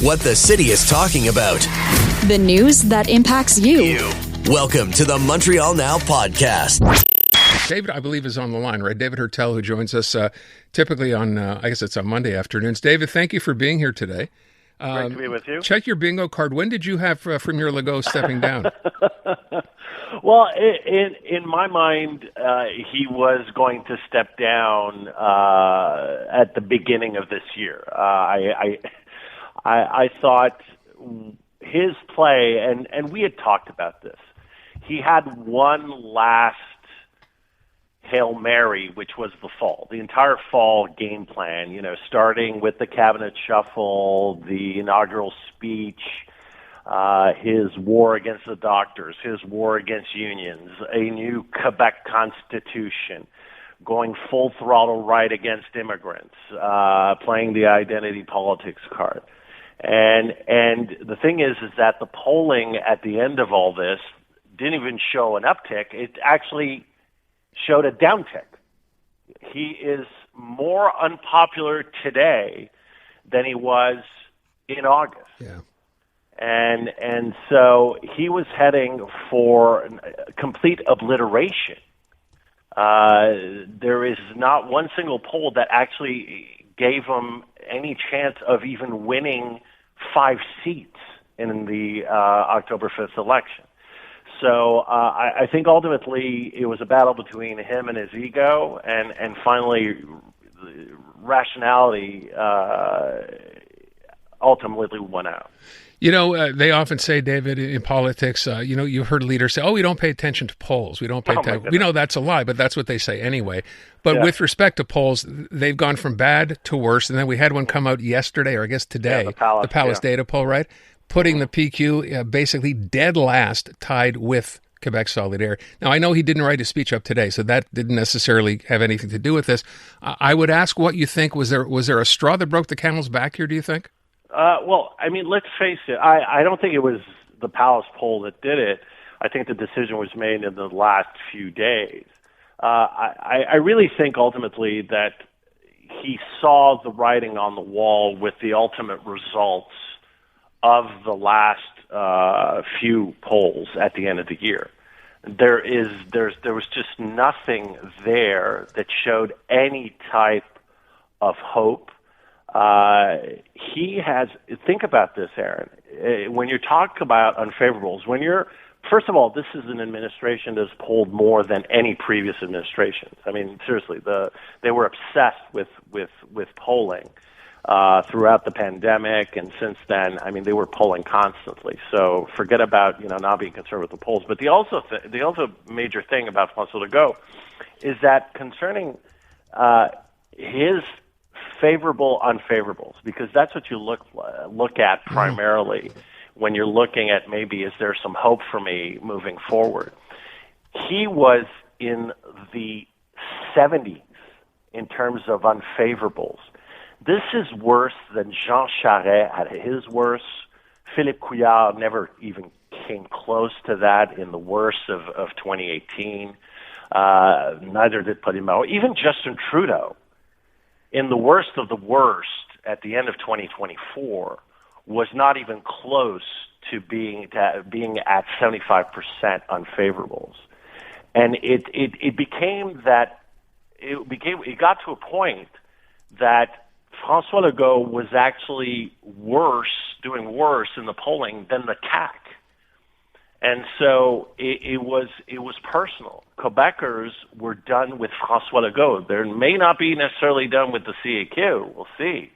What the city is talking about. The news that impacts you. Welcome to the Montreal Now Podcast. David, I believe, is on the line, right? David Heurtel, who joins us typically on, I guess it's on Monday afternoons. David, thank you for being here today. Great to be with you. Check your bingo card. When did you have Premier Legault stepping down? Well, in my mind, he was going to step down at the beginning of this year. I thought his play, and we had talked about this, he had one last Hail Mary, which was the fall, the entire fall game plan, starting with the cabinet shuffle, the inaugural speech, his war against the doctors, his war against unions, a new Quebec constitution, going full throttle right against immigrants, playing the identity politics card. And the thing is that the polling at the end of all this didn't even show an uptick. It actually showed a downtick. He is more unpopular today than he was in August. Yeah. And so he was heading for complete obliteration. There is not one single poll that actually gave him any chance of even winning 5 seats in the October 5th election. So I think ultimately it was a battle between him and his ego, and finally rationality ultimately won out. They often say, David, in politics, you've heard leaders say, we don't pay attention to polls. We don't pay attention. We know that's a lie, but that's what they say anyway. But with respect to polls, they've gone from bad to worse. And then we had one come out yesterday, or I guess today, the Palace data poll, right? Putting the PQ basically dead last, tied with Quebec Solidaire. Now, I know he didn't write his speech up today, so that didn't necessarily have anything to do with this. I would ask what you think. Was there a straw that broke the camel's back here, do you think? Well, I mean, let's face it. I don't think it was the Palace poll that did it. I think the decision was made in the last few days. I really think ultimately that he saw the writing on the wall with the ultimate results of the last few polls at the end of the year. There was just nothing there that showed any type of hope. He has, think about this, Aaron, when you talk about unfavorables, first of all, this is an administration that's polled more than any previous administrations. I mean, seriously, they were obsessed with polling throughout the pandemic, and since then, I mean, they were polling constantly. So forget about not being concerned with the polls. But the also major thing about François Legault is that concerning his favorable unfavorables, because that's what you look at primarily when you're looking at maybe is there some hope for me moving forward. He was in the 70s in terms of unfavorables. This is worse than Jean Charest at his worst. Philippe Couillard never even came close to that in the worst of 2018. Neither did Podimao. Even Justin Trudeau, in the worst of the worst at the end of 2024, was not even close to being at 75% unfavorables. And it got to a point that François Legault was actually doing worse in the polling than the CAQ. And so it was personal. Quebecers were done with François Legault. They may not be necessarily done with the CAQ. We'll see.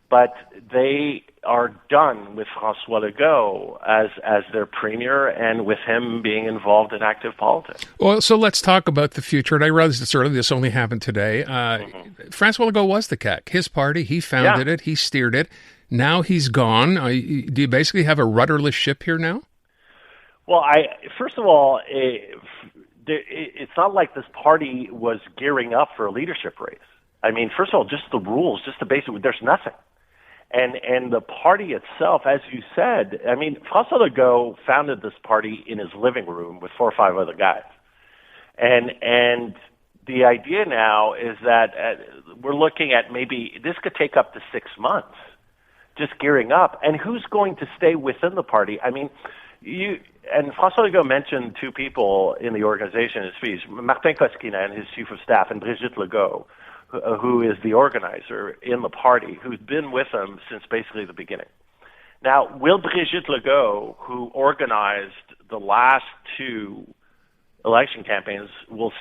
But they are done with François Legault as their premier and with him being Involved in active politics. Well, so let's talk about the future. And I realize it's early. This only happened today. François Legault was the CAQ. His party. He founded it. He steered it. Now he's gone. Do you basically have a rudderless ship here now? Well, first of all, it's not like this party was gearing up for a leadership race. I mean, first of all, just the rules, just the basic, there's nothing. And the party itself, as you said, I mean, François Legault founded this party in his living room with 4 or 5 other guys. And the idea now is that we're looking at maybe this could take up to 6 months just gearing up. And who's going to stay within the party? I mean, and François Legault mentioned two people in the organization in his speech, Martin Koskinen, his chief of staff, and Brigitte Legault, who is the organizer in the party, who's been with him since basically the beginning. Now, will Brigitte Legault, who organized the last two election campaigns, will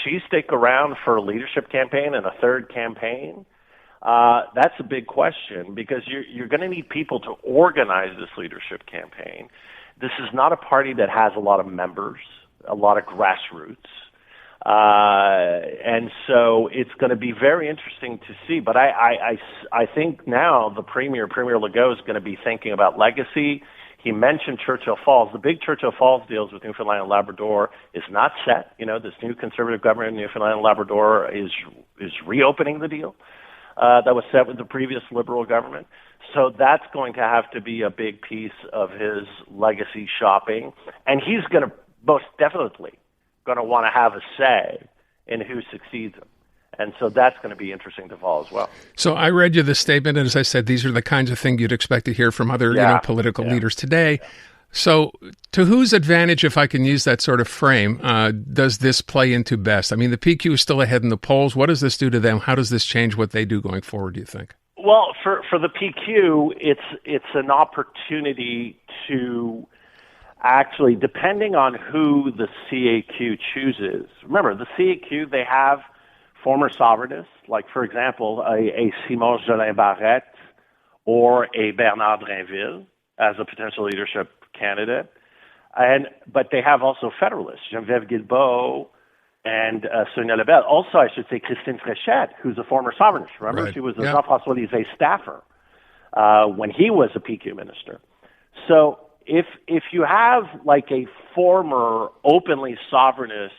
she stick around for a leadership campaign and a third campaign? That's a big question, because you're going to need people to organize this leadership campaign. This is not a party that has a lot of members, a lot of grassroots. And so it's going to be very interesting to see. But I think now the Premier Legault, is going to be thinking about legacy. He mentioned Churchill Falls. The big Churchill Falls deals with Newfoundland and Labrador is not set. You know, this new conservative government in Newfoundland and Labrador is reopening the deal that was set with the previous Liberal government. So that's going to have to be a big piece of his legacy shopping. And he's going to most definitely going to want to have a say in who succeeds him. And so that's going to be interesting to follow as well. So I read you the statement, and as I said, these are the kinds of things you'd expect to hear from other political leaders today. Yeah. So to whose advantage, if I can use that sort of frame, does this play into best? I mean, the PQ is still ahead in the polls. What does this do to them? How does this change what they do going forward, do you think? Well, for the PQ, it's an opportunity to actually, depending on who the CAQ chooses. Remember, the CAQ, they have former sovereignists, like, for example, a Simon Jolin Barrette or a Bernard Drainville as a potential leadership candidate. But they have also federalists, Geneviève Guilbeault and Sonia Lebel. Also, I should say Christine Fréchette, who's a former sovereignist. Remember, right. She was a Jean-François Lisée staffer when he was a PQ minister. So if you have like a former openly sovereignist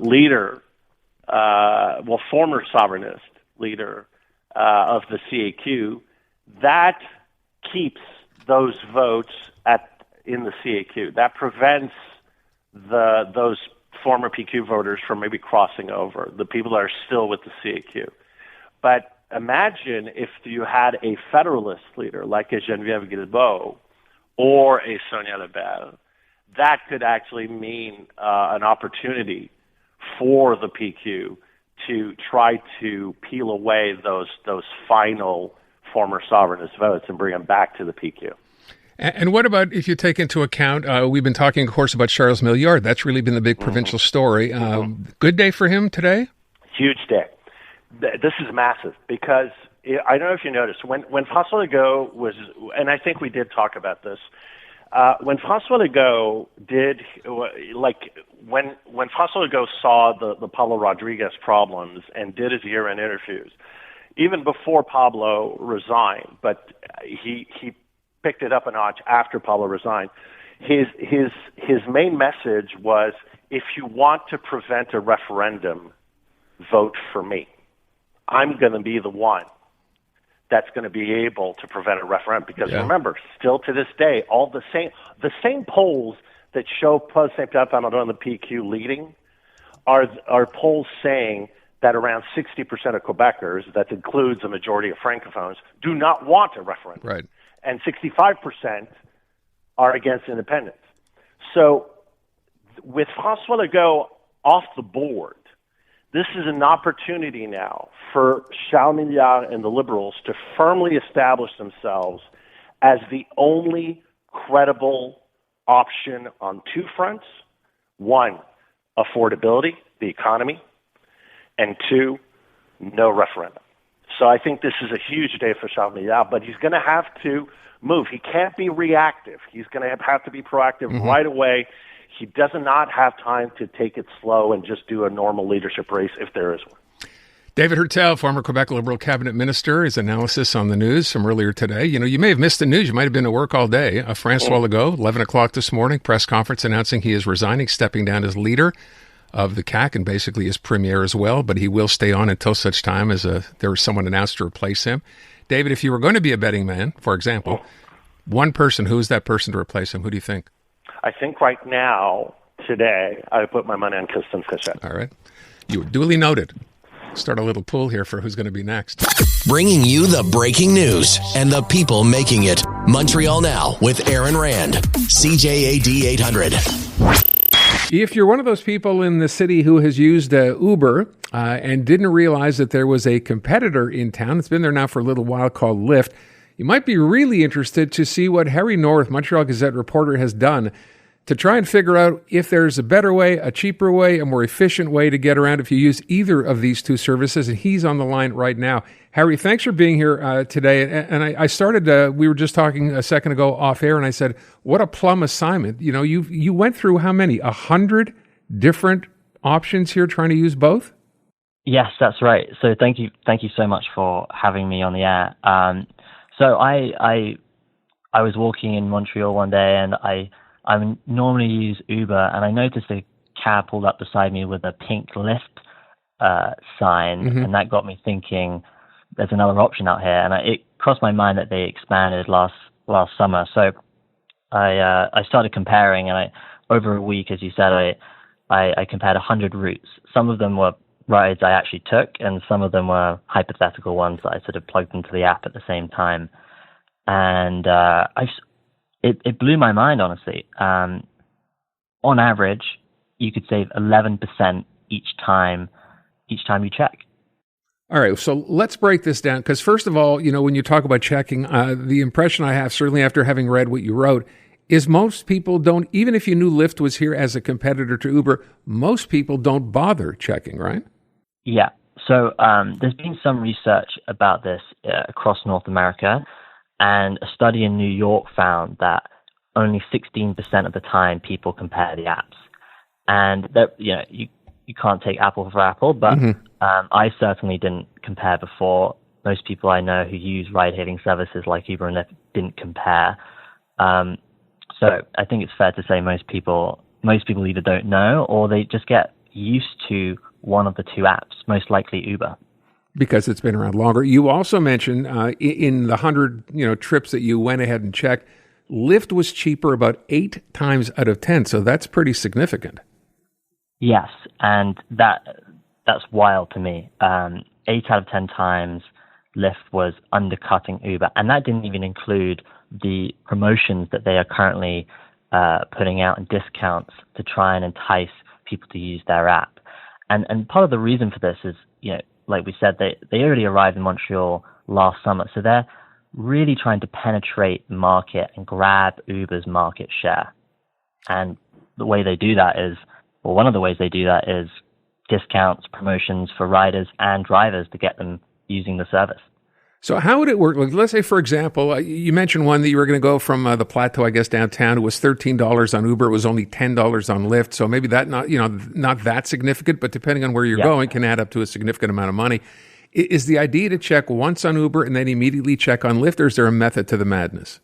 leader, former sovereignist leader of the CAQ, that keeps those votes in the CAQ. That prevents those former PQ voters from maybe crossing over, the people that are still with the CAQ. But imagine if you had a federalist leader like a Geneviève Guilbeault or a Sonia Lebel. That could actually mean an opportunity for the PQ to try to peel away those final former sovereignist votes and bring them back to the PQ. And what about if you take into account, we've been talking, of course, about Charles Milliard. That's really been the big provincial story. Good day for him today? Huge day. This is massive because I don't know if you noticed, when François Legault was, and I think we did talk about this, when François Legault did, when François Legault saw the Pablo Rodriguez problems and did his year-end interviews, even before Pablo resigned, but he picked it up a notch after Pablo resigned. His main message was, if you want to prevent a referendum, vote for me. I'm going to be the one that's going to be able to prevent a referendum. Because remember, still to this day, all the same polls that show Paul Saint-Pierre Plamondon and the PQ leading are polls saying that around 60% of Quebecers, that includes a majority of Francophones, do not want a referendum. Right. And 65% are against independence. So with François Legault off the board, this is an opportunity now for Charles Milliard and the Liberals to firmly establish themselves as the only credible option on two fronts. One, affordability, the economy, and two, no referendum. So I think this is a huge day for Charles Milliard, but he's going to have to move. He can't be reactive. He's going to have to be proactive right away. He does not have time to take it slow and just do a normal leadership race if there is one. David Heurtel, former Quebec Liberal cabinet minister, his analysis on the news from earlier today. You know, you may have missed the news. You might have been at work all day. François Legault, 11 o'clock this morning, press conference announcing he is resigning, stepping down as leader of the CAQ and basically as premier as well, but he will stay on until such time as there was someone announced to replace him. David, if you were going to be a betting man, for example, one person, who is that person to replace him? Who do you think? I think right now, today, I put my money on Christine Fréchette. All right. You duly noted. Start a little pool here for who's going to be next. Bringing you the breaking news and the people making it. Montreal Now with Aaron Rand. CJAD 800. If you're one of those people in the city who has used Uber and didn't realize that there was a competitor in town, it's been there now for a little while, called Lyft, you might be really interested to see what Harry North, Montreal Gazette reporter, has done to try and figure out if there's a better way, a cheaper way, a more efficient way to get around if you use either of these two services. And he's on the line right now. Harry, thanks for being here today. And I started, we were just talking a second ago off air, and I said, what a plum assignment. You know, you went through how many? 100 different options here trying to use both? Yes, that's right. So thank you so much for having me on the air. So I was walking in Montreal one day, and I normally use Uber, and I noticed a cab pulled up beside me with a pink Lyft sign, and that got me thinking, there's another option out here. And it crossed my mind that they expanded last summer. So I started comparing, and over a week, as you said, I compared 100 routes. Some of them were rides I actually took, and some of them were hypothetical ones that I sort of plugged into the app at the same time. And it blew my mind, honestly. On average, you could save 11% each time you check. All right, so let's break this down, because first of all, you know, when you talk about checking, the impression I have, certainly after having read what you wrote, is most people don't, even if you knew Lyft was here as a competitor to Uber, most people don't bother checking, right? Yeah. So there's been some research about this across North America, and a study in New York found that only 16% of the time people compare the apps. And that, you know, you can't take apple for apple, but I certainly didn't compare before. Most people I know who use ride-hailing services like Uber and Lyft didn't compare. So I think it's fair to say most people either don't know, or they just get used to one of the two apps, most likely Uber. Because it's been around longer. You also mentioned in the 100 trips that you went ahead and checked, Lyft was cheaper about 8 times out of 10. So that's pretty significant. Yes, and that's wild to me. 8 out of 10 times Lyft was undercutting Uber, and that didn't even include the promotions that they are currently putting out and discounts to try and entice people to use their app. And part of the reason for this is, you know, like we said, they already arrived in Montreal last summer, so they're really trying to penetrate the market and grab Uber's market share. And the way they do that is, well, one of the ways they do that is discounts, promotions for riders and drivers to get them using the service. So how would it work? Like, let's say, for example, you mentioned one that you were going to go from the Plateau, I guess, downtown. It was $13 on Uber. It was only $10 on Lyft. So maybe that not that significant, but depending on where you're going, can add up to a significant amount of money. Is the idea to check once on Uber and then immediately check on Lyft, or is there a method to the madness?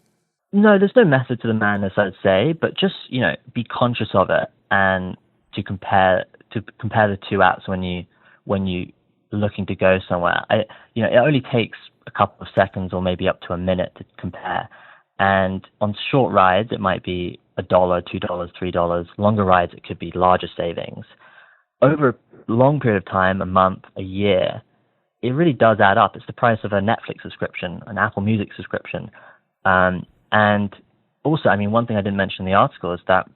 No, there's no method to the madness, I'd say, but just, you know, be conscious of it and to compare the two apps when you looking to go somewhere. It only takes a couple of seconds or maybe up to a minute to compare. And on short rides, it might be $1, $2, $3. Longer rides, it could be larger savings. Over a long period of time, a month, a year, it really does add up. It's the price of a Netflix subscription, an Apple Music subscription. And also, I mean, one thing I didn't mention in the article is that,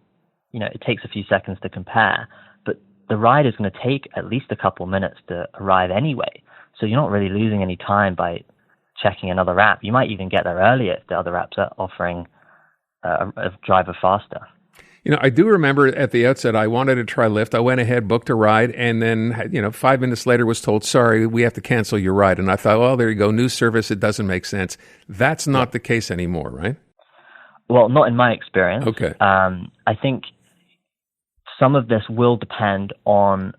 you know, it takes a few seconds to compare, but the ride is going to take at least a couple of minutes to arrive anyway. So you're not really losing any time by checking another app. You might even get there earlier if the other apps are offering a driver faster. You know, I do remember at the outset, I wanted to try Lyft. I went ahead, booked a ride, and then, 5 minutes later was told, sorry, we have to cancel your ride. And I thought, well, there you go, new service, it doesn't make sense. That's not the case anymore, right? Well, not in my experience. Okay. I think some of this will depend on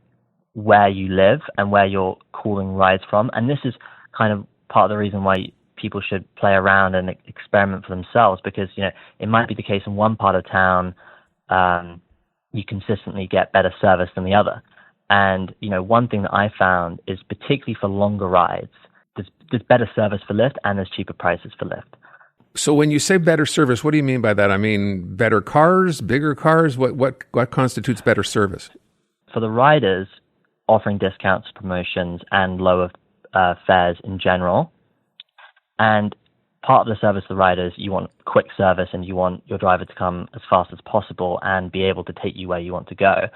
where you live and where you're calling rides from. And this is kind of part of the reason why people should play around and experiment for themselves, because, you know, it might be the case in one part of town, you consistently get better service than the other. And, you know, one thing that I found is particularly for longer rides, there's better service for Lyft and there's cheaper prices for Lyft. So when you say better service, what do you mean by that? I mean, better cars, bigger cars? What constitutes better service? For the riders, offering discounts, promotions, and lower fares in general. And part of the service of the riders, you want quick service and you want your driver to come as fast as possible and be able to take you where you want to go.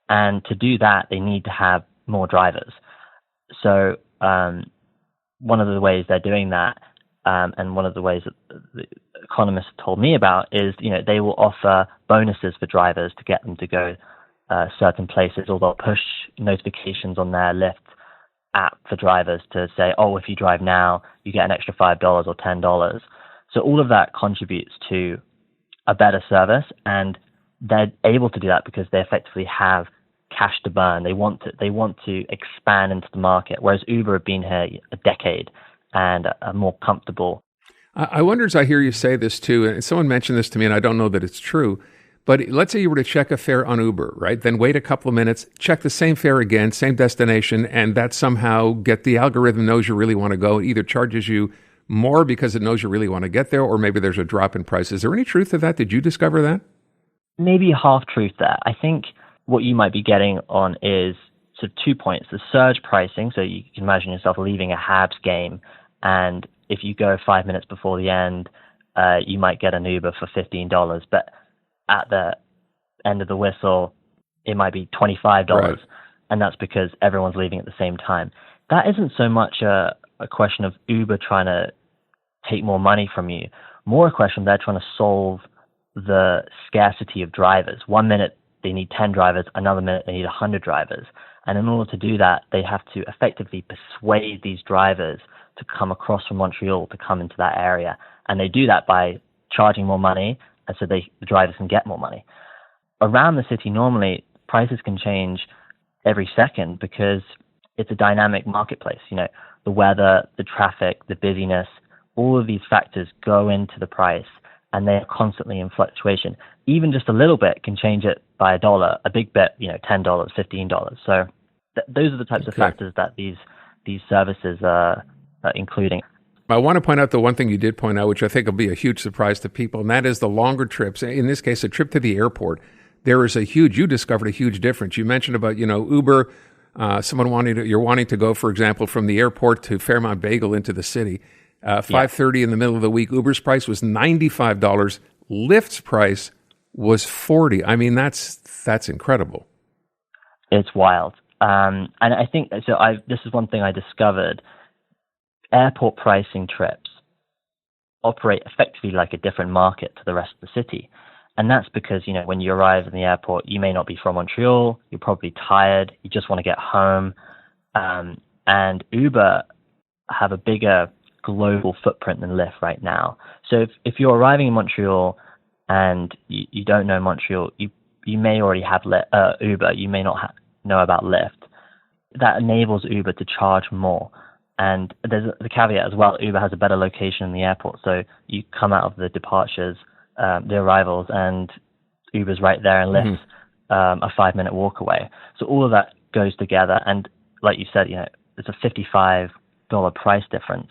And to do that, they need to have more drivers. So one of the ways they're doing that, and one of the ways that the economists told me about is, they will offer bonuses for drivers to get them to go certain places, or they'll push notifications on their Lyft app for drivers to say, oh, if you drive now, you get an extra $5 or $10. So all of that contributes to a better service, and they're able to do that because they effectively have cash to burn. They want to expand into the market, whereas Uber have been here a decade and are more comfortable. I wonder, as I hear you say this too, and someone mentioned this to me, and I don't know that it's true, but let's say you were to check a fare on Uber, right? Then wait a couple of minutes, check the same fare again, same destination, and that somehow the algorithm knows you really want to go. It either charges you more because it knows you really want to get there, or maybe there's a drop in price. Is there any truth to that? Did you discover that? Maybe half truth there. I think what you might be getting on is sort of 2 points. The surge pricing, so you can imagine yourself leaving a Habs game, and if you go 5 minutes before the end, you might get an Uber for $15, but at the end of the whistle, it might be $25, right. And that's because everyone's leaving at the same time. That isn't so much a question of Uber trying to take more money from you, more a question they're trying to solve the scarcity of drivers. 1 minute they need 10 drivers, another minute they need 100 drivers. And in order to do that, they have to effectively persuade these drivers to come across from Montreal to come into that area. And they do that by charging more money, and so the drivers can get more money. Around the city, normally, prices can change every second because it's a dynamic marketplace. The weather, the traffic, the busyness, all of these factors go into the price, and they are constantly in fluctuation. Even just a little bit can change it by $1, a big bit, $10, $15. So those are the types of factors that these services are including. I want to point out the one thing you did point out, which I think will be a huge surprise to people, and that is the longer trips. In this case, a trip to the airport. There is you discovered a huge difference. You mentioned about, Uber, you're wanting to go, for example, from the airport to Fairmount Bagel into the city. 5:30 in the middle of the week, Uber's price was $95. Lyft's price was $40. I mean, that's incredible. It's wild. And I think, this is one thing I discovered. Airport pricing trips operate effectively like a different market to the rest of the city. And that's because, when you arrive in the airport, you may not be from Montreal, you're probably tired, you just want to get home. And Uber have a bigger global footprint than Lyft right now. So if you're arriving in Montreal and you don't know Montreal, you may already have Uber, you may not know about Lyft. That enables Uber to charge more. And there's the caveat as well, Uber has a better location in the airport. So you come out of the departures, the arrivals, and Uber's right there, and Lyft's a 5-minute walk away. So all of that goes together. And like you said, it's a $55 price difference.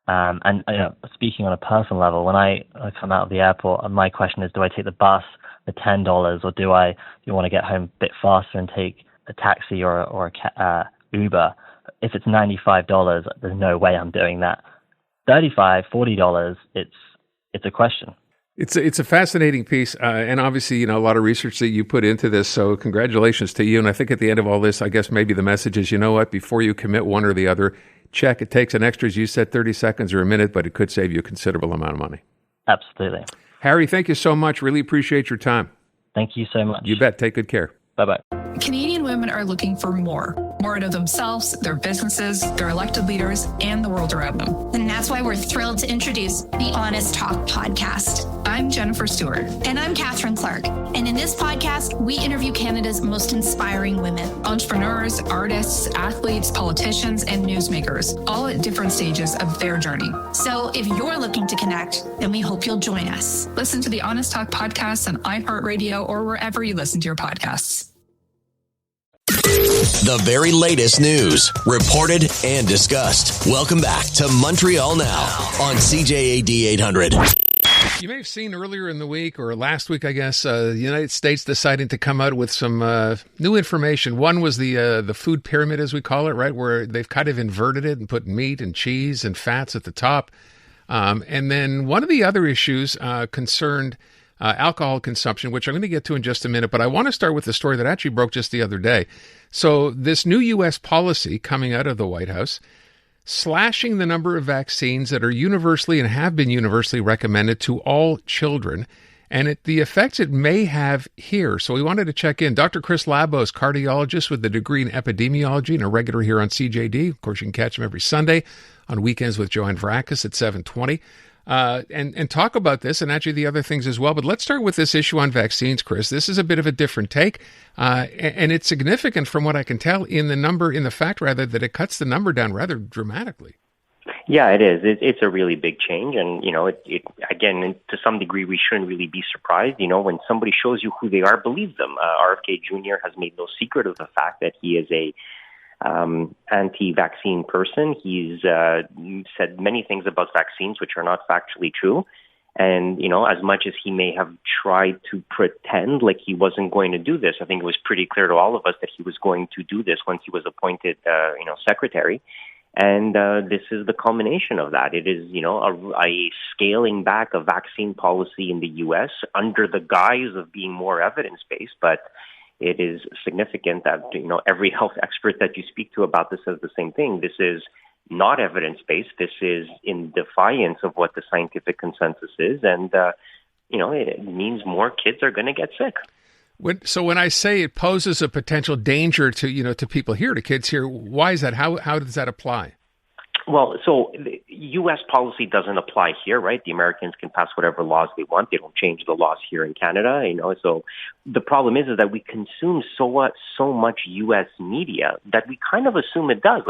And speaking on a personal level, when I come out of the airport, my question is, do I take the bus, the $10, or do you want to get home a bit faster and take a taxi or a Uber? If it's $95, there's no way I'm doing that. $35, $40, it's a question. It's a fascinating piece, and obviously, a lot of research that you put into this, so congratulations to you. And I think at the end of all this, I guess maybe the message is, before you commit one or the other, check. It takes an extra, as you said, 30 seconds or a minute, but it could save you a considerable amount of money. Absolutely. Harry, thank you so much. Really appreciate your time. Thank you so much. You bet. Take good care. Bye-bye. Canadian women are looking for more out of themselves, their businesses, their elected leaders, and the world around them. And that's why we're thrilled to introduce the Honest Talk podcast. I'm Jennifer Stewart. And I'm Catherine Clark. And in this podcast, we interview Canada's most inspiring women. Entrepreneurs, artists, athletes, politicians, and newsmakers, all at different stages of their journey. So if you're looking to connect, then we hope you'll join us. Listen to the Honest Talk podcast on iHeartRadio or wherever you listen to your podcasts. The very latest news, reported and discussed. Welcome back to Montreal Now on CJAD 800. You may have seen earlier in the week or last week, I guess, the United States deciding to come out with some new information. One was the food pyramid, as we call it, right, where they've kind of inverted it and put meat and cheese and fats at the top. And then one of the other issues concerned alcohol consumption, which I'm going to get to in just a minute. But I want to start with the story that actually broke just the other day. So this new U.S. policy coming out of the White House, slashing the number of vaccines that are universally and have been universally recommended to all children, and the effects it may have here. So we wanted to check in. Dr. Chris Labos, cardiologist with a degree in epidemiology and a regular here on CJAD. Of course, you can catch him every Sunday on weekends with Joanne Vrakas at 7:20. And talk about this and actually the other things as well. But let's start with this issue on vaccines, Chris. This is a bit of a different take, and it's significant from what I can tell in the fact that it cuts the number down rather dramatically. Yeah, it is. It's a really big change, and it again, to some degree, we shouldn't really be surprised. When somebody shows you who they are, believe them. RFK Jr. has made no secret of the fact that he is a anti-vaccine person. He's said many things about vaccines which are not factually true. And, as much as he may have tried to pretend like he wasn't going to do this, I think it was pretty clear to all of us that he was going to do this once he was appointed, secretary. And this is the culmination of that. It is, a scaling back of vaccine policy in the U.S. under the guise of being more evidence-based, but it is significant that, every health expert that you speak to about this says the same thing. This is not evidence-based. This is in defiance of what the scientific consensus is. And, it means more kids are going to get sick. So when I say it poses a potential danger to, to people here, to kids here, why is that? How does that apply? Well, so the U.S. policy doesn't apply here, right? The Americans can pass whatever laws they want. They don't change the laws here in Canada, So the problem is that we consume so much U.S. media that we kind of assume it does.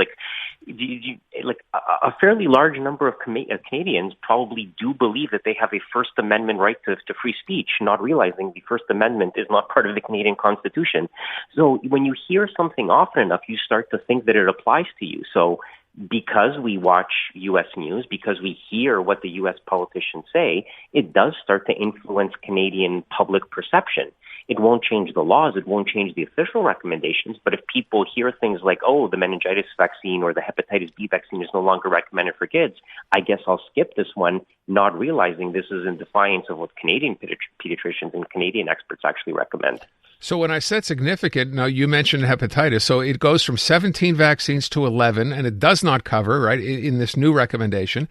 A fairly large number of Canadians probably do believe that they have a First Amendment right to free speech, not realizing the First Amendment is not part of the Canadian Constitution. So when you hear something often enough, you start to think that it applies to you. So because we watch U.S. news, because we hear what the U.S. politicians say, it does start to influence Canadian public perception. It won't change the laws, it won't change the official recommendations, but if people hear things like, oh, the meningitis vaccine or the hepatitis B vaccine is no longer recommended for kids, I guess I'll skip this one, not realizing this is in defiance of what Canadian pediatricians and Canadian experts actually recommend. So when I said significant, now you mentioned hepatitis, so it goes from 17 vaccines to 11, and it does not cover, right, in this new recommendation,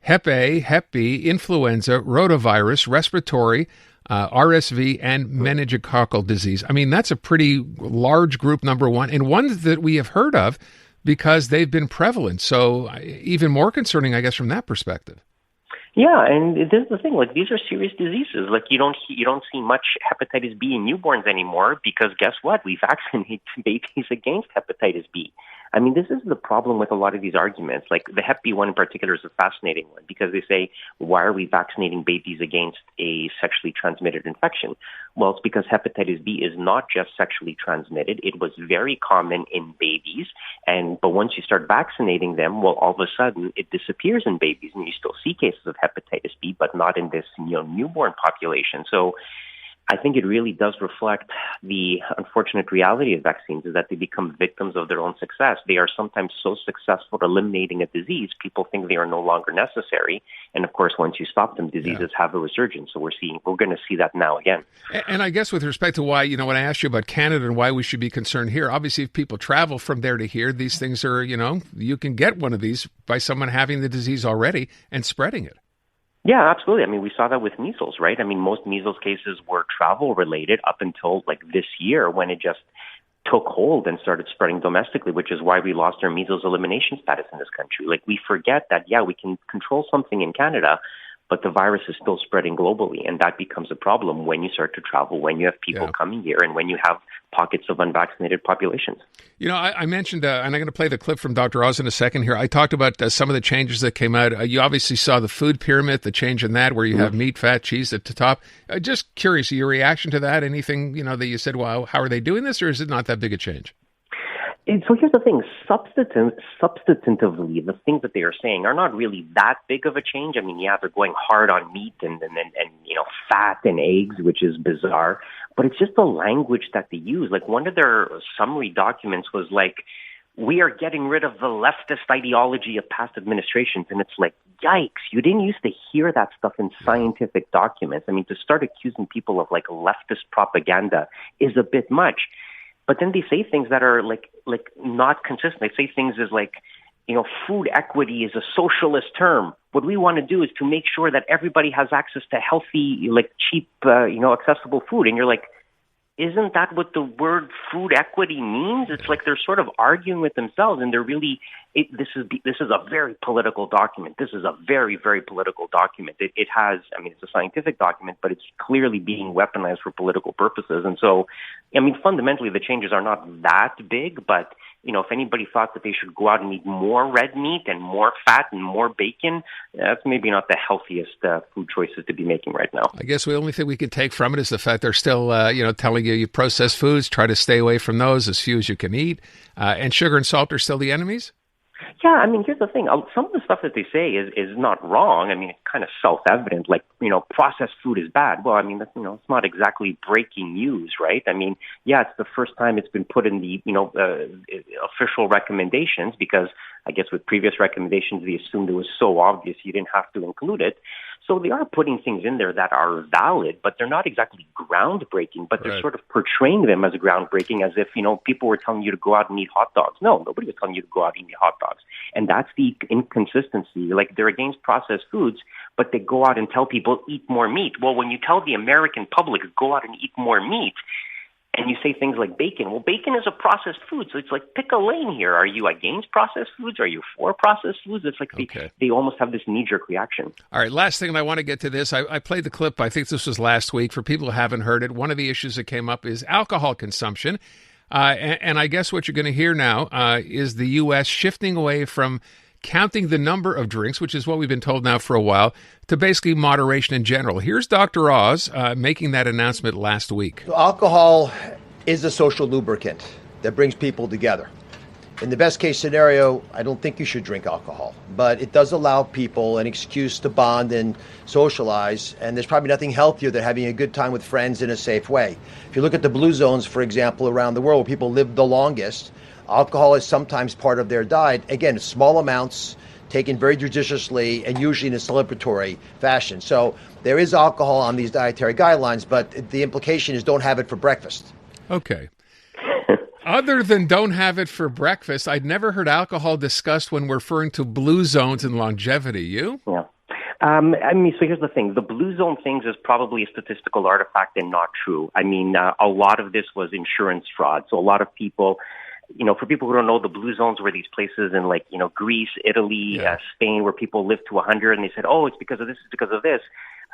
Hep A, Hep B, influenza, rotavirus, respiratory, RSV, and meningococcal disease. I mean, that's a pretty large group, number one, and ones that we have heard of because they've been prevalent. So even more concerning, I guess, from that perspective. Yeah, and this is the thing. These are serious diseases. You don't see much hepatitis B in newborns anymore because guess what? We vaccinate babies against hepatitis B. I mean, this is the problem with a lot of these arguments. The Hep B one in particular is a fascinating one because they say, why are we vaccinating babies against a sexually transmitted infection? Well, it's because hepatitis B is not just sexually transmitted. It was very common in babies. But once you start vaccinating them, well, all of a sudden it disappears in babies and you still see cases of hepatitis B, but not in this newborn population. So I think it really does reflect the unfortunate reality of vaccines is that they become victims of their own success. They are sometimes so successful at eliminating a disease, people think they are no longer necessary. And of course, once you stop them, diseases have a resurgence. So we're going to see that now again. And I guess with respect to why, when I asked you about Canada and why we should be concerned here, obviously if people travel from there to here, these things are, you can get one of these by someone having the disease already and spreading it. Yeah, absolutely. I mean, we saw that with measles, right? I mean, most measles cases were travel-related up until this year when it just took hold and started spreading domestically, which is why we lost our measles elimination status in this country. We forget that, we can control something in Canada, but the virus is still spreading globally, and that becomes a problem when you start to travel, when you have people coming here, and when you have pockets of unvaccinated populations. I mentioned, and I'm going to play the clip from Dr. Oz in a second here. I talked about some of the changes that came out. You obviously saw the food pyramid, the change in that, where you have meat, fat, cheese at the top. Just curious, your reaction to that? Anything, that you said, wow, how are they doing this, or is it not that big a change? So here's the thing: substantively, the things that they are saying are not really that big of a change. I mean, yeah, they're going hard on meat and fat and eggs, which is bizarre. But it's just the language that they use. Like one of their summary documents was like, "We are getting rid of the leftist ideology of past administrations," and it's like, yikes! You didn't used to hear that stuff in scientific documents. I mean, to start accusing people of like leftist propaganda is a bit much. But then they say things that are like not consistent. They say things as like, food equity is a socialist term. What we want to do is to make sure that everybody has access to healthy, like cheap, accessible food. And you're like, isn't that what the word food equity means? It's like they're sort of arguing with themselves, and they're really. This is a very political document. This is a very, very political document. It has, I mean, it's a scientific document, but it's clearly being weaponized for political purposes. And so, I mean, fundamentally, the changes are not that big. But if anybody thought that they should go out and eat more red meat and more fat and more bacon, that's maybe not the healthiest food choices to be making right now. I guess the only thing we can take from it is the fact they're still, telling you processed foods, try to stay away from those, as few as you can eat, and sugar and salt are still the enemies. Yeah, I mean, here's the thing. Some of the stuff that they say is not wrong. I mean, it's kind of self-evident, like, processed food is bad. Well, I mean, that's, it's not exactly breaking news, right? I mean, yeah, it's the first time it's been put in the, official recommendations, because I guess with previous recommendations, they assumed it was so obvious you didn't have to include it. So they are putting things in there that are valid, but they're not exactly groundbreaking, but they're sort of portraying them as groundbreaking, as if, people were telling you to go out and eat hot dogs. No, nobody was telling you to go out and eat hot dogs. And that's the inconsistency. Like, they're against processed foods, but they go out and tell people, eat more meat. Well, when you tell the American public, go out and eat more meat, and you say things like bacon. Well, bacon is a processed food, so it's like, pick a lane here. Are you against processed foods? Are you for processed foods? It's like they almost have this knee-jerk reaction. All right, last thing, and I want to get to this. I played the clip, I think this was last week. For people who haven't heard it, one of the issues that came up is alcohol consumption. And I guess what you're going to hear now is the U.S. shifting away from counting the number of drinks, which is what we've been told now for a while, to basically moderation in general. Here's Dr. Oz making that announcement last week. So alcohol is a social lubricant that brings people together. In the best case scenario, I don't think you should drink alcohol, but it does allow people an excuse to bond and socialize, and there's probably nothing healthier than having a good time with friends in a safe way. If you look at the blue zones, for example, around the world where people live the longest, alcohol is sometimes part of their diet. Again, small amounts, taken very judiciously, and usually in a celebratory fashion. So there is alcohol on these dietary guidelines, but the implication is don't have it for breakfast. Okay. Other than don't have it for breakfast, I'd never heard alcohol discussed when referring to blue zones and longevity. You? Yeah. I mean, so here's the thing. The blue zone things is probably a statistical artifact and not true. I mean, a lot of this was insurance fraud. So a lot of people, for people who don't know, the blue zones were these places in Greece, Italy, Spain, where people lived to 100, and they said, oh, it's because of this, it's because of this.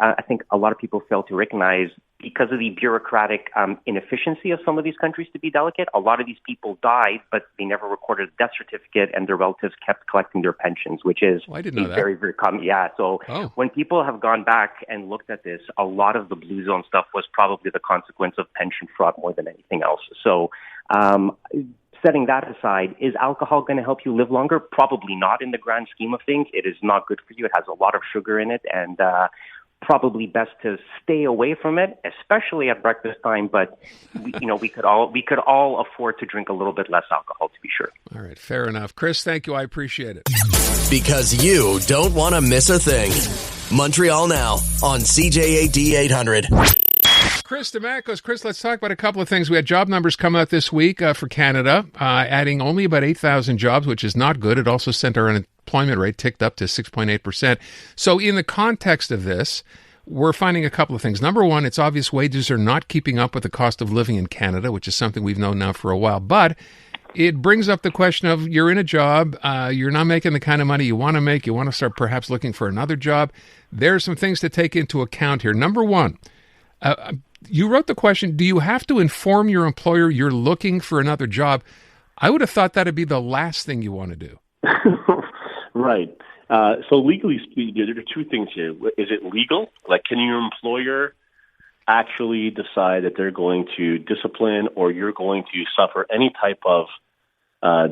I think a lot of people fail to recognize, because of the bureaucratic inefficiency of some of these countries, to be delicate, a lot of these people died, but they never recorded a death certificate, and their relatives kept collecting their pensions, which is very, very common. Yeah, so when people have gone back and looked at this, a lot of the blue zone stuff was probably the consequence of pension fraud more than anything else. So setting that aside, is alcohol going to help you live longer? Probably not in the grand scheme of things. It is not good for you. It has a lot of sugar in it, and probably best to stay away from it, especially at breakfast time. But we could all afford to drink a little bit less alcohol, to be sure. All right, fair enough. Chris, thank you. I appreciate it. Because you don't want to miss a thing. Montreal Now on CJAD 800. Chris Dimakos. Chris, let's talk about a couple of things. We had job numbers come out this week for Canada, adding only about 8,000 jobs, which is not good. It also sent our unemployment rate ticked up to 6.8%. So in the context of this, we're finding a couple of things. Number one, it's obvious wages are not keeping up with the cost of living in Canada, which is something we've known now for a while. But it brings up the question of, you're in a job, you're not making the kind of money you want to make, you want to start perhaps looking for another job. There are some things to take into account here. Number one, you wrote the question, do you have to inform your employer you're looking for another job? I would have thought that would be the last thing you want to do. Right. So legally speaking, there are two things here. Is it legal? Like, can your employer actually decide that they're going to discipline, or you're going to suffer any type of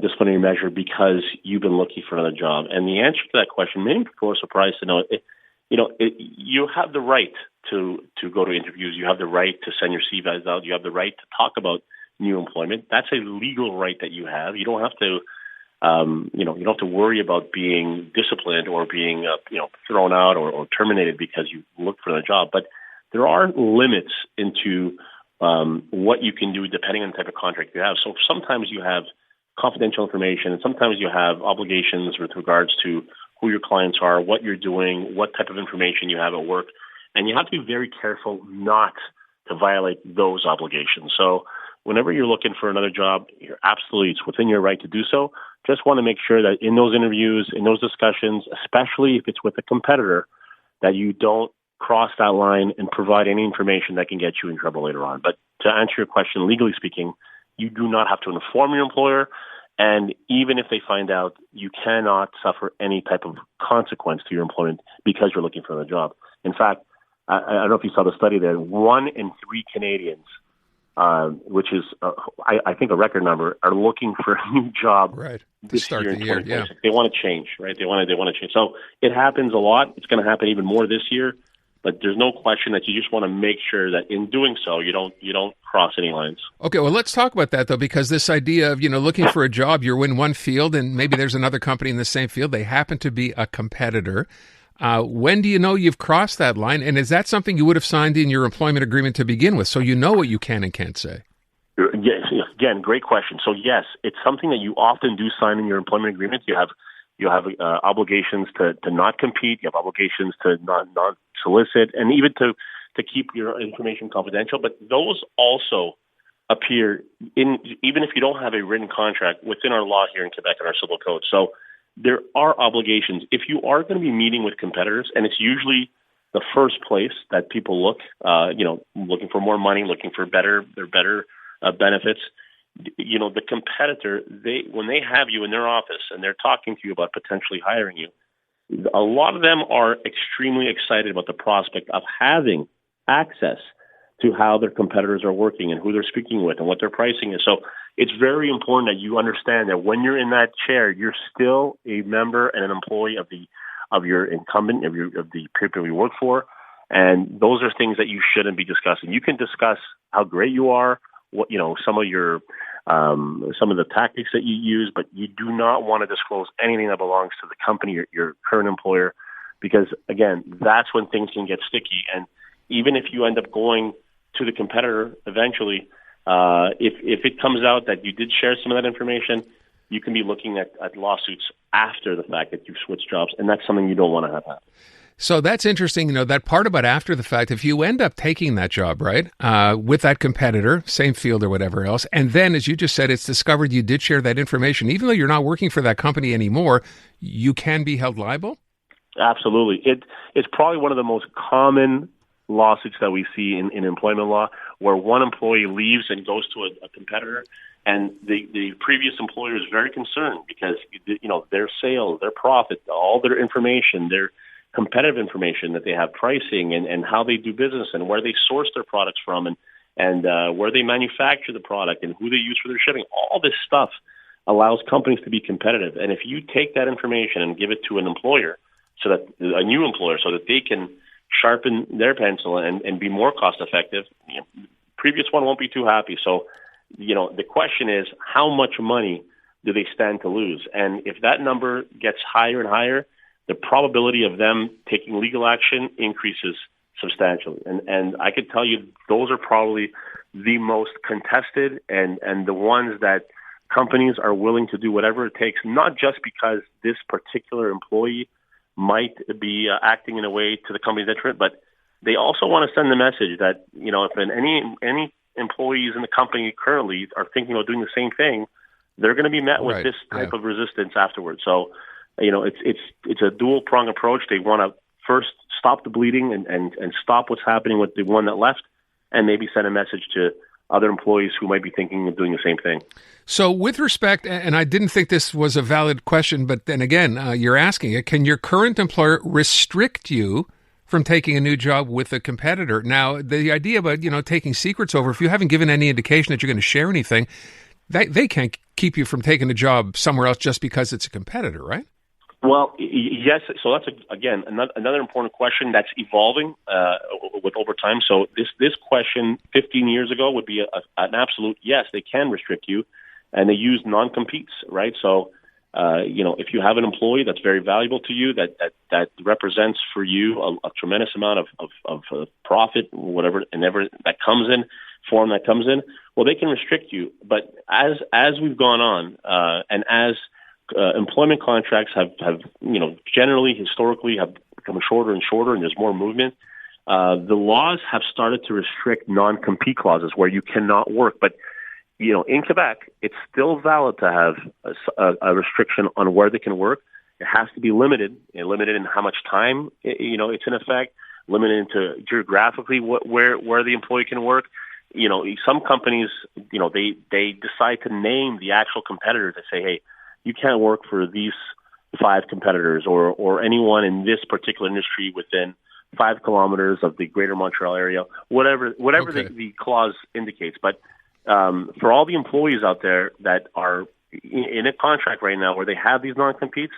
disciplinary measure because you've been looking for another job? And the answer to that question, many people are surprised to know, you have the right to go to interviews. You have the right to send your CVs out. You have the right to talk about new employment. That's a legal right that you have. You don't have to, you don't have to worry about being disciplined or being, thrown out or terminated because you look for a job. But there are limits into what you can do depending on the type of contract you have. So sometimes you have confidential information, and sometimes you have obligations with regards to who your clients are, what you're doing, what type of information you have at work. And you have to be very careful not to violate those obligations. So whenever you're looking for another job, it's within your right to do so. Just want to make sure that in those interviews, in those discussions, especially if it's with a competitor, that you don't cross that line and provide any information that can get you in trouble later on. But to answer your question, legally speaking, you do not have to inform your employer. And even if they find out, you cannot suffer any type of consequence to your employment because you're looking for another job. In fact, I don't know if you saw the study there, 1 in 3 Canadians, which is, I think, a record number, are looking for a new job this year in 2026. Yeah. They want to change, right? They want to change. So it happens a lot. It's going to happen even more this year. But there's no question that you just want to make sure that in doing so, you don't cross any lines. Okay, well, let's talk about that, though, because this idea of, looking for a job, you're in one field and maybe there's another company in the same field. They happen to be a competitor. When do you know you've crossed that line? And is that something you would have signed in your employment agreement to begin with, so you know what you can and can't say? Yes, again, great question. So, yes, it's something that you often do sign in your employment agreement. You have obligations to not compete. You have obligations to not solicit, and even to keep your information confidential. But those also appear even if you don't have a written contract within our law here in Quebec and our civil code. So there are obligations. If you are going to be meeting with competitors, and it's usually the first place that people look, looking for more money, looking for better benefits. The competitor, when they have you in their office and they're talking to you about potentially hiring you, a lot of them are extremely excited about the prospect of having access to how their competitors are working and who they're speaking with and what their pricing is. So it's very important that you understand that when you're in that chair, you're still a member and an employee of your incumbent, of the people you work for. And those are things that you shouldn't be discussing. You can discuss how great you are, some of the tactics that you use, but you do not want to disclose anything that belongs to the company, your current employer, because again, that's when things can get sticky. And even if you end up going to the competitor eventually, if it comes out that you did share some of that information, you can be looking at lawsuits after the fact that you've switched jobs, and that's something you don't want to have happen. So that's interesting, that part about after the fact, if you end up taking that job, right, with that competitor, same field or whatever else, and then, as you just said, it's discovered you did share that information, even though you're not working for that company anymore, you can be held liable? Absolutely. It's probably one of the most common lawsuits that we see in employment law, where one employee leaves and goes to a competitor, and the previous employer is very concerned because, their sales, their profit, all their information, their competitive information that they have, pricing and how they do business and where they source their products from and where they manufacture the product and who they use for their shipping. All this stuff allows companies to be competitive. And if you take that information and give it to an employer, a new employer, so that they can sharpen their pencil and be more cost effective, previous one won't be too happy. So, the question is, how much money do they stand to lose? And if that number gets higher and higher, the probability of them taking legal action increases substantially. And I could tell you those are probably the most contested and the ones that companies are willing to do whatever it takes, not just because this particular employee might be acting in a way to the company's detriment, but they also want to send the message that, if any employees in the company currently are thinking about doing the same thing, they're going to be met with this type of resistance afterwards. So, it's a dual-pronged approach. They want to first stop the bleeding and stop what's happening with the one that left, and maybe send a message to other employees who might be thinking of doing the same thing. So with respect, and I didn't think this was a valid question, but then again, you're asking it, can your current employer restrict you from taking a new job with a competitor? Now, the idea about, taking secrets over, if you haven't given any indication that you're going to share anything, they can't keep you from taking a job somewhere else just because it's a competitor, right? Well, yes. So that's again another important question that's evolving with over time. So this question 15 years ago would be an absolute yes. They can restrict you, and they use non-competes, right? So if you have an employee that's very valuable to you, that represents for you a tremendous amount of profit, whatever that comes in, well, they can restrict you. But as we've gone on, and as employment contracts have generally historically have become shorter and shorter, and there's more movement, the laws have started to restrict non-compete clauses where you cannot work. But in Quebec, it's still valid to have a restriction on where they can work. It has to be limited in how much time it's in effect, limited into geographically where the employee can work. Some companies, they decide to name the actual competitors. They say, hey, you can't work for these 5 competitors or anyone in this particular industry within 5 kilometers of the greater Montreal area, whatever okay. the clause indicates. But for all the employees out there that are in a contract right now where they have these non-competes,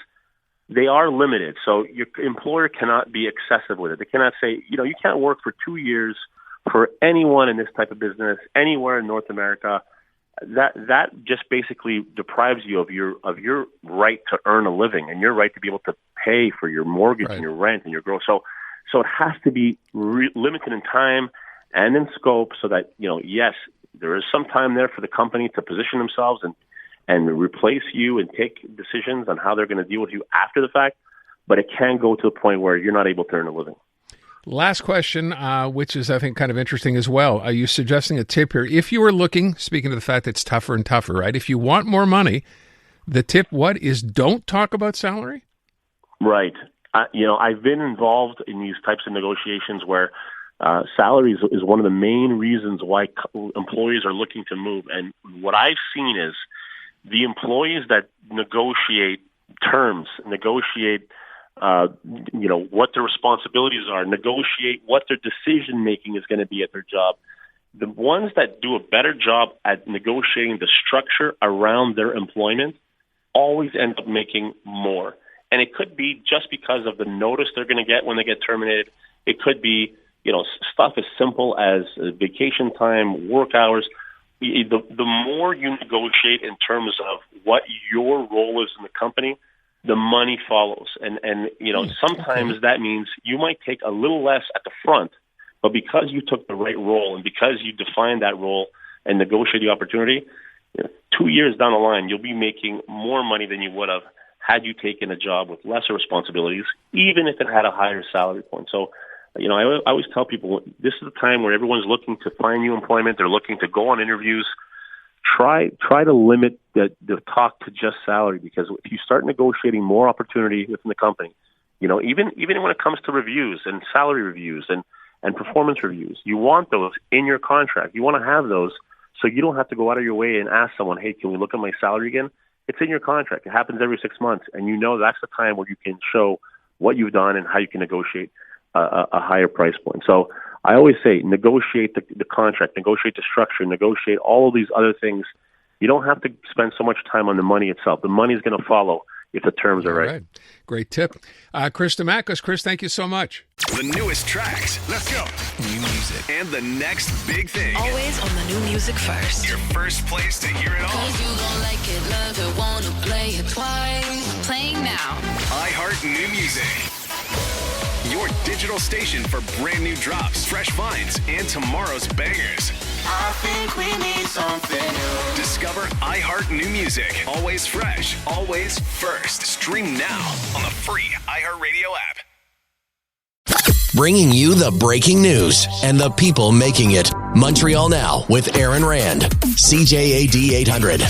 they are limited. So your employer cannot be excessive with it. They cannot say, you can't work for 2 years for anyone in this type of business anywhere in North America. That just basically deprives you of your right to earn a living and your right to be able to pay for your mortgage right. and your rent and your growth. So it has to be limited in time and in scope, so that yes, there is some time there for the company to position themselves and replace you and take decisions on how they're going to deal with you after the fact. But it can go to the point where you're not able to earn a living. Last question, which is, I think, kind of interesting as well. Are you suggesting a tip here? If you are looking, speaking of the fact that it's tougher and tougher, right? If you want more money, the tip, is don't talk about salary? Right. I've been involved in these types of negotiations where salary is one of the main reasons why employees are looking to move. And what I've seen is the employees that negotiate terms, negotiate what their responsibilities are, negotiate what their decision-making is going to be at their job. The ones that do a better job at negotiating the structure around their employment always end up making more. And it could be just because of the notice they're going to get when they get terminated. It could be, stuff as simple as vacation time, work hours. The more you negotiate in terms of what your role is in the company, the money follows. And sometimes that means you might take a little less at the front, but because you took the right role and because you defined that role and negotiated the opportunity, 2 years down the line, you'll be making more money than you would have had you taken a job with lesser responsibilities, even if it had a higher salary point. So, I always tell people, this is the time where everyone's looking to find new employment. They're looking to go on interviews. Try to limit the talk to just salary, because if you start negotiating more opportunity within the company, even when it comes to reviews and salary reviews and performance reviews, you want those in your contract. You want to have those so you don't have to go out of your way and ask someone, hey, can we look at my salary again? It's in your contract. It happens every 6 months, and that's the time where you can show what you've done and how you can negotiate a higher price point. So I always say negotiate the contract, negotiate the structure, negotiate all of these other things. You don't have to spend so much time on the money itself. The money is going to follow if the terms are right. Great tip. Chris Dimakos. Chris, thank you so much. The newest tracks. Let's go. New music. And the next big thing. Always on the new music first. Your first place to hear it all. 'Cause you gon' like it, love it, wanna play it twice. Playing now. iHeart New Music. Your digital station for brand new drops, fresh finds, and tomorrow's bangers. I think we need something new. Discover iHeart New Music. Always fresh, always first. Stream now on the free iHeartRadio app. Bringing you the breaking news and the people making it. Montreal Now with Aaron Rand. CJAD 800.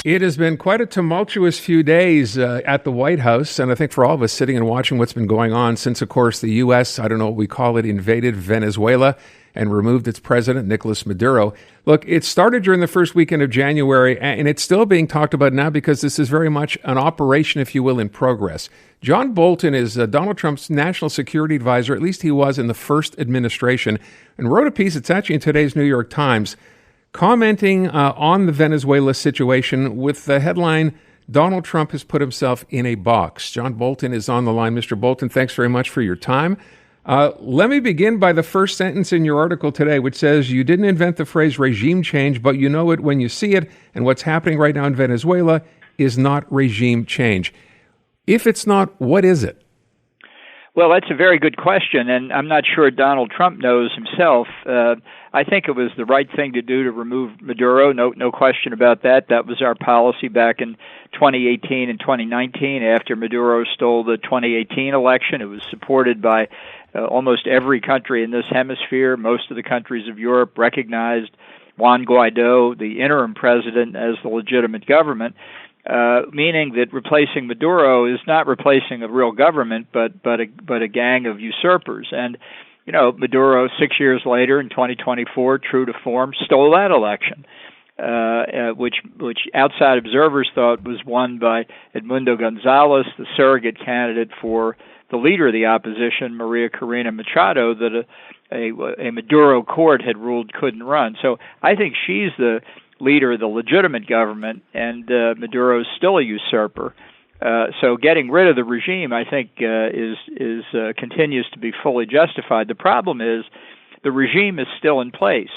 It has been quite a tumultuous few days at the White House, and I think for all of us sitting and watching what's been going on since, of course, the U.S., I don't know what we call it, invaded Venezuela and removed its president, Nicolas Maduro. Look, it started during the first weekend of January, and it's still being talked about now because this is very much an operation, if you will, in progress. John Bolton is Donald Trump's national security advisor, at least he was in the first administration, and wrote a piece, it's actually in today's New York Times, commenting on the Venezuela situation with the headline, Donald Trump has put himself in a box. John Bolton is on the line. Mr. Bolton, thanks very much for your time. Let me begin by the first sentence in your article today, which says, you didn't invent the phrase regime change, but you know it when you see it, and what's happening right now in Venezuela is not regime change. If it's not, what is it? Well, that's a very good question, and I'm not sure Donald Trump knows himself. I think it was the right thing to do to remove Maduro, no question about that. That was our policy back in 2018 and 2019 after Maduro stole the 2018 election. It was supported by almost every country in this hemisphere. Most of the countries of Europe recognized Juan Guaido, the interim president, as the legitimate government. Meaning that replacing Maduro is not replacing a real government, but a gang of usurpers. And Maduro 6 years later in 2024, true to form, stole that election, which outside observers thought was won by Edmundo Gonzalez, the surrogate candidate for the leader of the opposition, Maria Corina Machado, that a Maduro court had ruled couldn't run. So I think she's the leader of the legitimate government, and Maduro is still a usurper. So getting rid of the regime, I think, continues to be fully justified. The problem is the regime is still in place,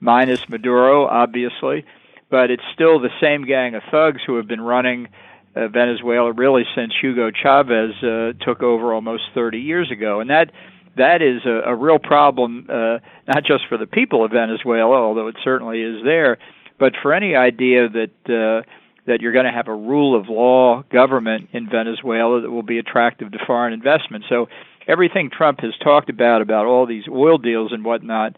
minus Maduro, obviously, but it's still the same gang of thugs who have been running Venezuela really since Hugo Chavez took over almost 30 years ago. And that is a real problem, not just for the people of Venezuela, although it certainly is there, but for any idea that you're going to have a rule of law government in Venezuela that will be attractive to foreign investment. So everything Trump has talked about all these oil deals and whatnot,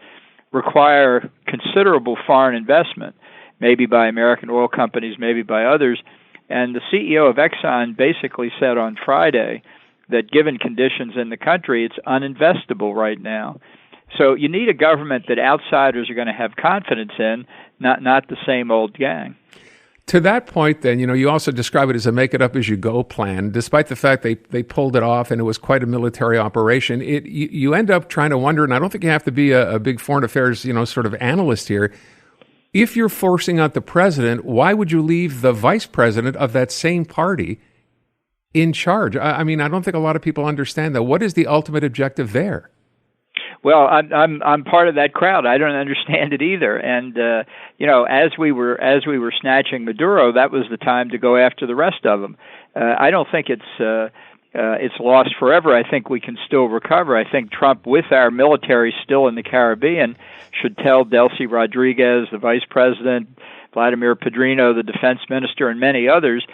require considerable foreign investment, maybe by American oil companies, maybe by others. And the CEO of Exxon basically said on Friday that given conditions in the country, it's uninvestable right now. So you need a government that outsiders are going to have confidence in, not the same old gang. To that point, then, you also describe it as a make-it-up-as-you-go plan, despite the fact they pulled it off and it was quite a military operation. You end up trying to wonder, and I don't think you have to be a big foreign affairs, sort of analyst here. If you're forcing out the president, why would you leave the vice president of that same party in charge? I mean, I don't think a lot of people understand that. What is the ultimate objective there? Well, I'm part of that crowd. I don't understand it either. And as we were snatching Maduro, that was the time to go after the rest of them. I don't think it's lost forever. I think we can still recover. I think Trump, with our military still in the Caribbean, should tell Delcy Rodriguez, the vice president, Vladimir Padrino, the defense minister, and many others,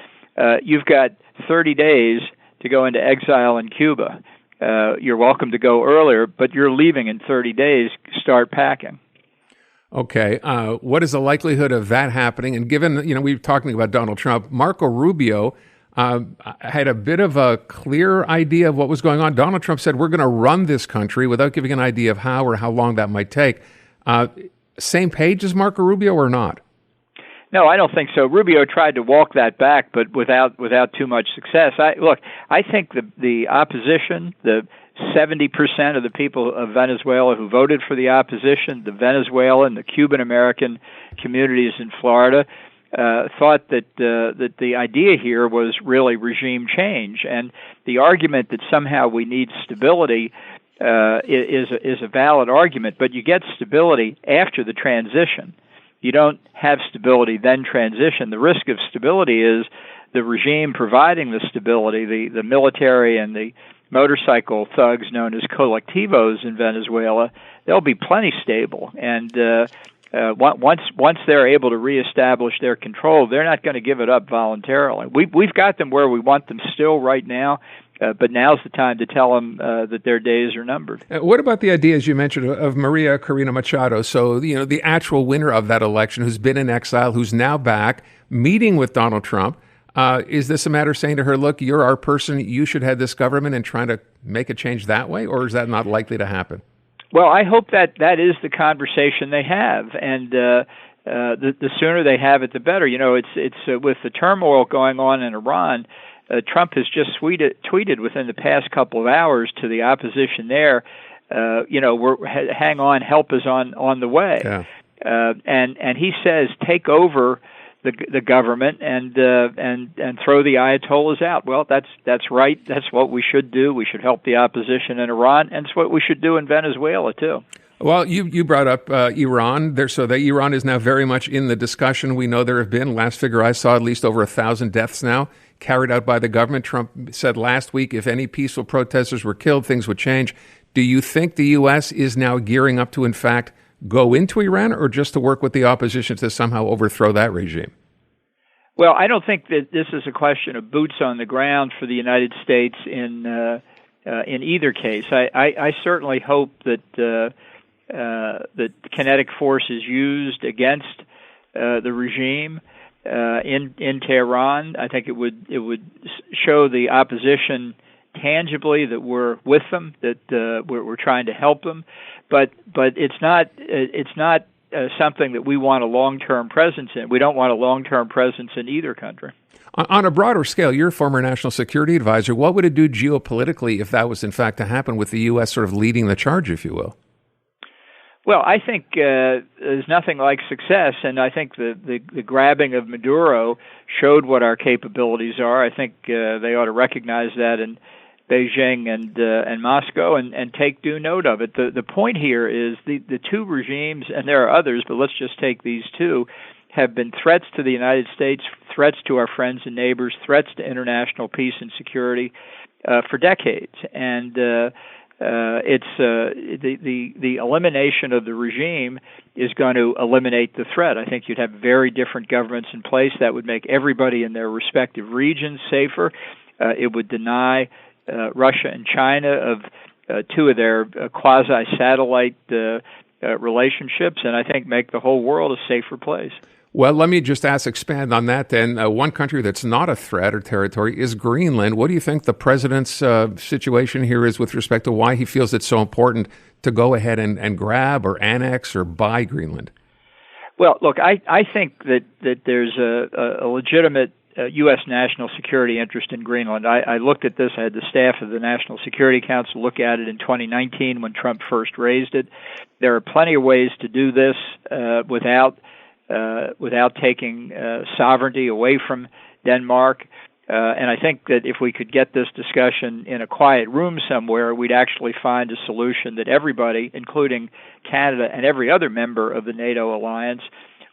you've got 30 days to go into exile in Cuba. You're welcome to go earlier, but you're leaving in 30 days. Start packing. Okay. What is the likelihood of that happening? And given, we were talking about Donald Trump, Marco Rubio had a bit of a clear idea of what was going on. Donald Trump said, we're going to run this country without giving an idea of how or how long that might take. Same page as Marco Rubio or not? No, I don't think so. Rubio tried to walk that back, but without too much success. I think the opposition, the 70% of the people of Venezuela who voted for the opposition, the Venezuelan, the Cuban American communities in Florida, thought that the idea here was really regime change, and the argument that somehow we need stability is a valid argument. But you get stability after the transition. You don't have stability, then transition. The risk of stability is the regime providing the stability, the military and the motorcycle thugs known as colectivos in Venezuela, they'll be plenty stable. And once they're able to reestablish their control, they're not going to give it up voluntarily. We've got them where we want them still right now. But now's the time to tell them that their days are numbered. What about the idea, as you mentioned, of Maria Corina Machado? So, the actual winner of that election, who's been in exile, who's now back, meeting with Donald Trump. Is this a matter saying to her, look, you're our person, you should head this government, and trying to make a change that way? Or is that not likely to happen? Well, I hope that is the conversation they have. And the sooner they have it, the better. It's with the turmoil going on in Iran, Trump has just tweeted within the past couple of hours to the opposition there, hang on, help is on the way. Yeah. and he says take over the government and throw the Ayatollahs out. Well, that's right. That's what we should do. We should help the opposition in Iran, and it's what we should do in Venezuela too. Well, you brought up Iran there, so that Iran is now very much in the discussion. We know there have been, last figure I saw, at least over 1,000 deaths now carried out by the government. Trump said last week if any peaceful protesters were killed, things would change. Do you think the U.S. is now gearing up to, in fact, go into Iran, or just to work with the opposition to somehow overthrow that regime? Well, I don't think that this is a question of boots on the ground for the United States in either case. I certainly hope that kinetic force is used against the regime in Tehran. I think it would show the opposition tangibly that we're with them, that we're trying to help them, but it's not something that we want a long-term presence in. We don't want a long-term presence in either country. On a broader scale, you're a former national security advisor. What would it do geopolitically if that was in fact to happen, with the U.S. sort of leading the charge, if you will? Well, I think there's nothing like success, and I think the grabbing of Maduro showed what our capabilities are. I think they ought to recognize that in Beijing and Moscow and take due note of it. The point here is the two regimes, and there are others, but let's just take these two, have been threats to the United States, threats to our friends and neighbors, threats to international peace and security for decades. And it's the elimination of the regime is going to eliminate the threat. I think you'd have very different governments in place that would make everybody in their respective regions safer. It would deny Russia and China of two of their quasi-satellite relationships, and I think make the whole world a safer place. Well, let me just expand on that then. One country that's not a threat or territory is Greenland. What do you think the president's situation here is with respect to why he feels it's so important to go ahead and grab or annex or buy Greenland? Well, look, I think that there's a legitimate U.S. national security interest in Greenland. I looked at this. I had the staff of the National Security Council look at it in 2019 when Trump first raised it. There are plenty of ways to do this without taking sovereignty away from Denmark. And I think that if we could get this discussion in a quiet room somewhere, we'd actually find a solution that everybody, including Canada and every other member of the NATO alliance,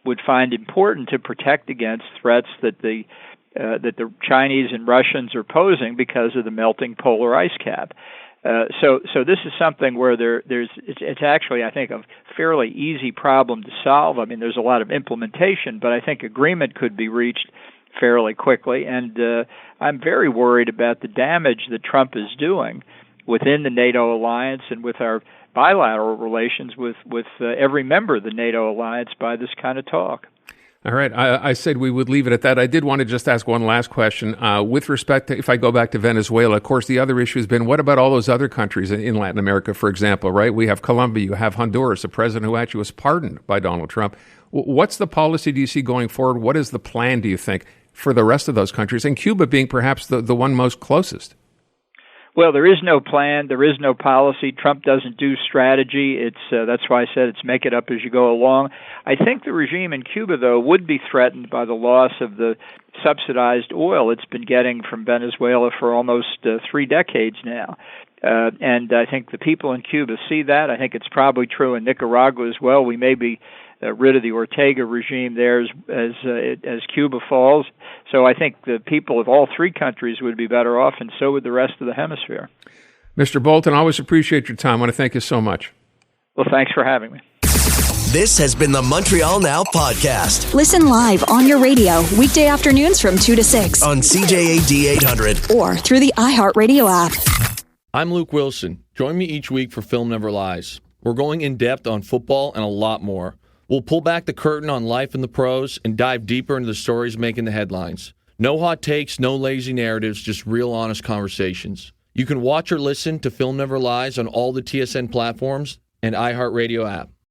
would find important to protect against threats that the Chinese and Russians are posing because of the melting polar ice cap. So this is something where it's actually, I think, a fairly easy problem to solve. I mean, there's a lot of implementation, but I think agreement could be reached fairly quickly. And I'm very worried about the damage that Trump is doing within the NATO alliance and with our bilateral relations with every member of the NATO alliance by this kind of talk. All right. I said we would leave it at that. I did want to just ask one last question. With respect to, if I go back to Venezuela, of course, the other issue has been, what about all those other countries in Latin America, for example, right? We have Colombia, you have Honduras, a president who actually was pardoned by Donald Trump. What's the policy do you see going forward? What is the plan, do you think, for the rest of those countries, and Cuba being perhaps the one most closest? Well, there is no plan. There is no policy. Trump doesn't do strategy. That's why I said it's make it up as you go along. I think the regime in Cuba, though, would be threatened by the loss of the subsidized oil it's been getting from Venezuela for almost 3 decades now. And I think the people in Cuba see that. I think it's probably true in Nicaragua as well. We may be rid of the Ortega regime there as Cuba falls. So I think the people of all 3 countries would be better off, and so would the rest of the hemisphere. Mr. Bolton, I always appreciate your time. I want to thank you so much. Well, thanks for having me. This has been the Montreal Now Podcast. Listen live on your radio weekday afternoons from 2 to 6 on CJAD 800 or through the iHeartRadio app. I'm Luke Wilson. Join me each week for Film Never Lies. We're going in depth on football and a lot more. We'll pull back the curtain on life in the pros and dive deeper into the stories making the headlines. No hot takes, no lazy narratives, just real honest conversations. You can watch or listen to Film Never Lies on all the TSN platforms and iHeartRadio app.